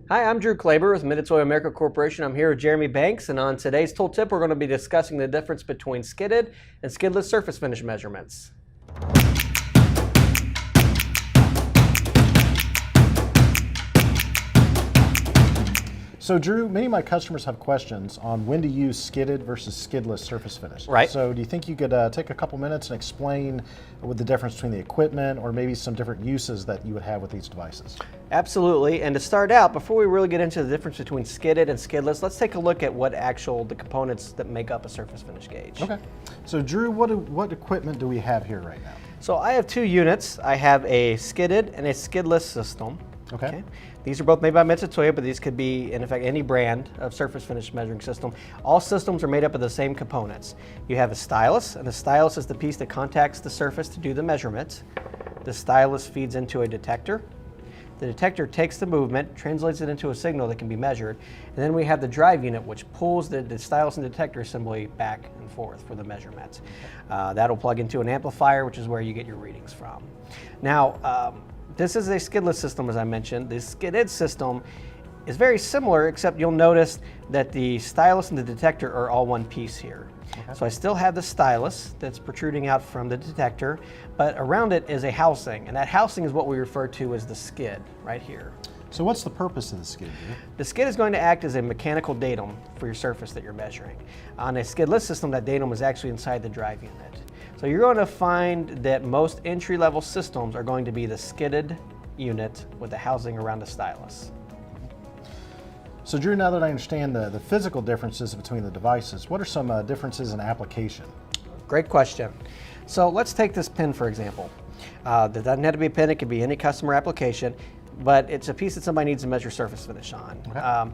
Hi, I'm Drew Klaber with Mid-Oil America Corporation. I'm here with Jeremy Banks, and on today's Tool Tip, we're going to be discussing the difference between skidded and skidless surface finish measurements. So Drew, many of my customers have questions on when to use skidded versus skidless surface finish. Right. So do you think you could take a couple minutes and explain what the difference between the equipment or maybe some different uses that you would have with these devices? Absolutely, and to start out, before we really get into the difference between skidded and skidless, let's take a look at the components that make up a surface finish gauge. Okay. So Drew, what equipment do we have here right now? So I have two units. I have a skidded and a skidless system. Okay. These are both made by Mitsui, but these could be, in effect, any brand of surface finish measuring system. All systems are made up of the same components. You have a stylus, and the stylus is the piece that contacts the surface to do the measurement. The stylus feeds into a detector. The detector takes the movement, translates it into a signal that can be measured, and then we have the drive unit, which pulls the stylus and detector assembly back and forth for the measurement. That'll plug into an amplifier, which is where you get your readings from. Now, this is a skidless system, as I mentioned. The skidded system is very similar, except you'll notice that the stylus and the detector are all one piece here. Okay. So I still have the stylus that's protruding out from the detector, but around it is a housing, and that housing is what we refer to as the skid, right here. So what's the purpose of the skid? The skid is going to act as a mechanical datum for your surface that you're measuring. On a skidless system, that datum is actually inside the drive unit. So you're going to find that most entry-level systems are going to be the skidded unit with the housing around the stylus. So Drew, now that I understand the physical differences between the devices, what are some differences in application? Great question. So let's take this pin, for example. That doesn't have to be a pin, it could be any customer application, but it's a piece that somebody needs to measure surface finish on. Okay.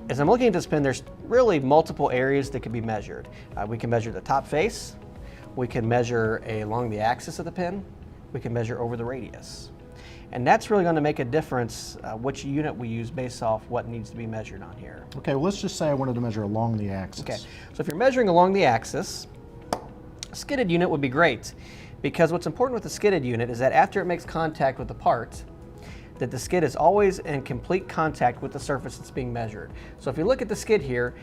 As I'm looking at this pin, there's really multiple areas that can be measured. We can measure the top face, we can measure along the axis of the pin, we can measure over the radius. And that's really going to make a difference which unit we use based off what needs to be measured on here. Okay, well, let's just say I wanted to measure along the axis. Okay, so if you're measuring along the axis, a skidded unit would be great, because what's important with the skidded unit is that after it makes contact with the part, that the skid is always in complete contact with the surface that's being measured. So if you look at the skid here,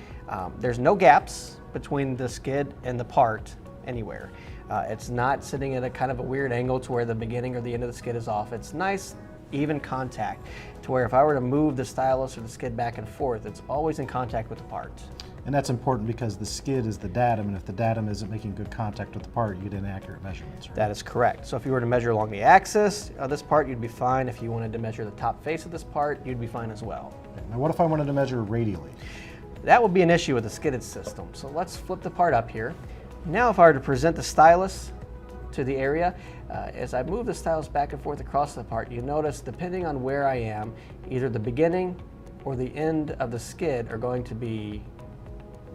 there's no gaps between the skid and the part anywhere. It's not sitting at a kind of a weird angle to where the beginning or the end of the skid is off. It's nice, even contact, to where if I were to move the stylus or the skid back and forth, it's always in contact with the part. And that's important because the skid is the datum, and if the datum isn't making good contact with the part, you get inaccurate measurements, right? That is correct. So if you were to measure along the axis of this part, you'd be fine. If you wanted to measure the top face of this part, you'd be fine as well. Okay. Now what if I wanted to measure radially? That would be an issue with the skidded system. So let's flip the part up here. Now if I were to present the stylus to the area, as I move the stylus back and forth across the part, you notice depending on where I am, either the beginning or the end of the skid are going to be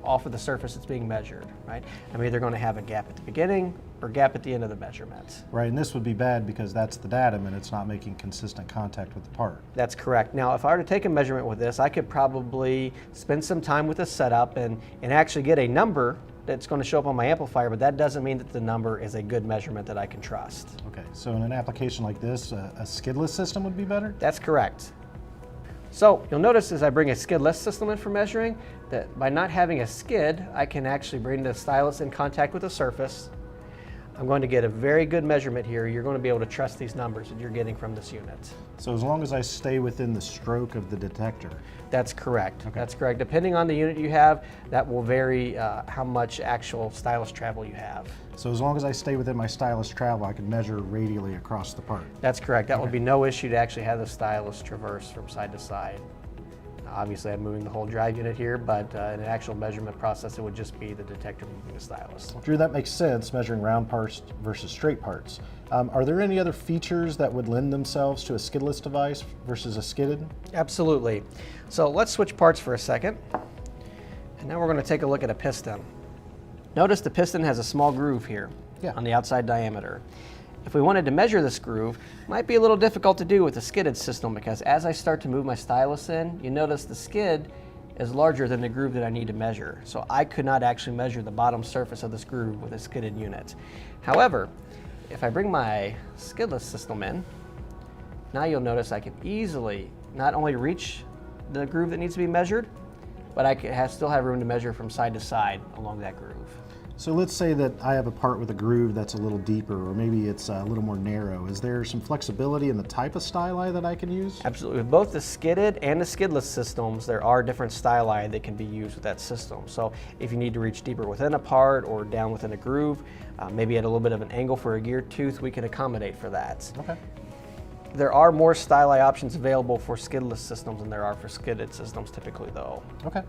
off of the surface that's being measured, right? I'm either going to have a gap at the beginning or gap at the end of the measurement. Right, and this would be bad because that's the datum and it's not making consistent contact with the part. That's correct. Now, if I were to take a measurement with this, I could probably spend some time with the setup and actually get a number that's going to show up on my amplifier, but that doesn't mean that the number is a good measurement that I can trust. Okay, so in an application like this, a skidless system would be better? That's correct. So you'll notice as I bring a skidless system in for measuring, that by not having a skid, I can actually bring the stylus in contact with the surface. I'm going to get a very good measurement here. You're going to be able to trust these numbers that you're getting from this unit. So as long as I stay within the stroke of the detector? That's correct. Okay. That's correct. Depending on the unit you have, that will vary how much actual stylus travel you have. So as long as I stay within my stylus travel, I can measure radially across the part? That's correct. That would be no issue to actually have the stylus traverse from side to side. Obviously, I'm moving the whole drive unit here, but in an actual measurement process, it would just be the detector moving the stylus. Drew, that makes sense, measuring round parts versus straight parts. Are there any other features that would lend themselves to a skidless device versus a skidded? Absolutely. So let's switch parts for a second. And now we're going to take a look at a piston. Notice the piston has a small groove here on the outside diameter. If we wanted to measure this groove, it might be a little difficult to do with the skidded system because as I start to move my stylus in, you notice the skid is larger than the groove that I need to measure. So I could not actually measure the bottom surface of this groove with a skidded unit. However, if I bring my skidless system in, now you'll notice I can easily not only reach the groove that needs to be measured, but I still have room to measure from side to side along that groove. So let's say that I have a part with a groove that's a little deeper, or maybe it's a little more narrow. Is there some flexibility in the type of styli that I can use? Absolutely. With both the skidded and the skidless systems, there are different styli that can be used with that system. So if you need to reach deeper within a part or down within a groove, maybe at a little bit of an angle for a gear tooth, we can accommodate for that. Okay. There are more styli options available for skidless systems than there are for skidded systems typically though. Okay.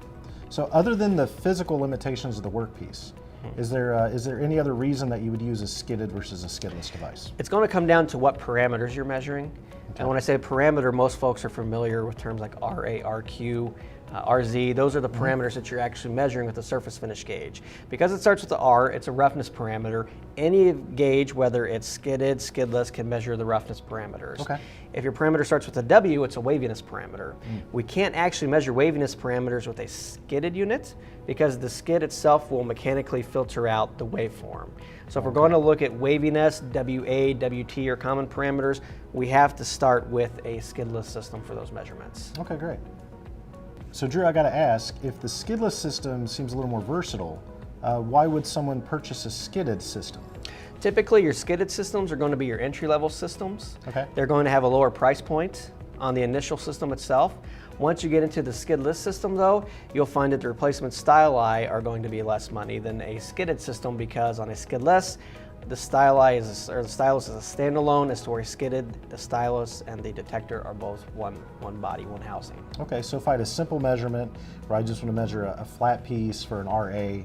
So other than the physical limitations of the workpiece, is there any other reason that you would use a skidded versus a skidless device? It's going to come down to what parameters you're measuring. Okay. And when I say parameter, most folks are familiar with terms like RA, RQ, RZ. Those are the parameters that you're actually measuring with the surface finish gauge. Because it starts with the R, it's a roughness parameter. Any gauge, whether it's skidded, skidless, can measure the roughness parameters. Okay. If your parameter starts with a W, it's a waviness parameter. We can't actually measure waviness parameters with a skidded unit because the skid itself will mechanically filter out the waveform. So if we're going to look at waviness, WA, WT, or common parameters, we have to start with a skidless system for those measurements. Okay, great. So Drew, I got to ask, if the skidless system seems a little more versatile, why would someone purchase a skidded system? Typically, your skidded systems are going to be your entry-level systems. Okay. They're going to have a lower price point on the initial system itself. Once you get into the skidless system though, you'll find that the replacement styli are going to be less money than a skidded system because on a skidless, the stylus is a standalone, as to where skidded, the stylus and the detector are both one body, one housing. Okay, so if I had a simple measurement where I just want to measure a flat piece for an RA,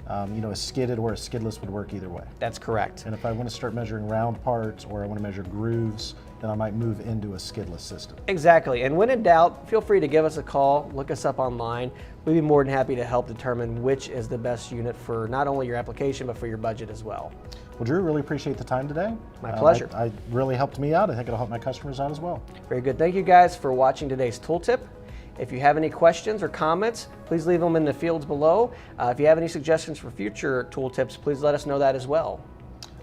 a skidded or a skidless would work either way. That's correct. And if I want to start measuring round parts or I want to measure grooves, then I might move into a skidless system. Exactly, and when in doubt, feel free to give us a call, look us up online. We'd be more than happy to help determine which is the best unit for not only your application, but for your budget as well. Well, Drew, really appreciate the time today. My pleasure. I really helped me out. I think it'll help my customers out as well. Very good. Thank you guys for watching today's tooltip. If you have any questions or comments, please leave them in the fields below. If you have any suggestions for future tooltips, please let us know that as well.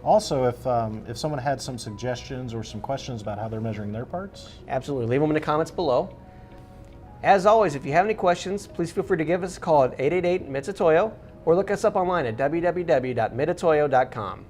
Also, if someone had some suggestions or some questions about how they're measuring their parts. Absolutely. Leave them in the comments below. As always, if you have any questions, please feel free to give us a call at 888-MITSUTOYO or look us up online at www.mitutoyo.com.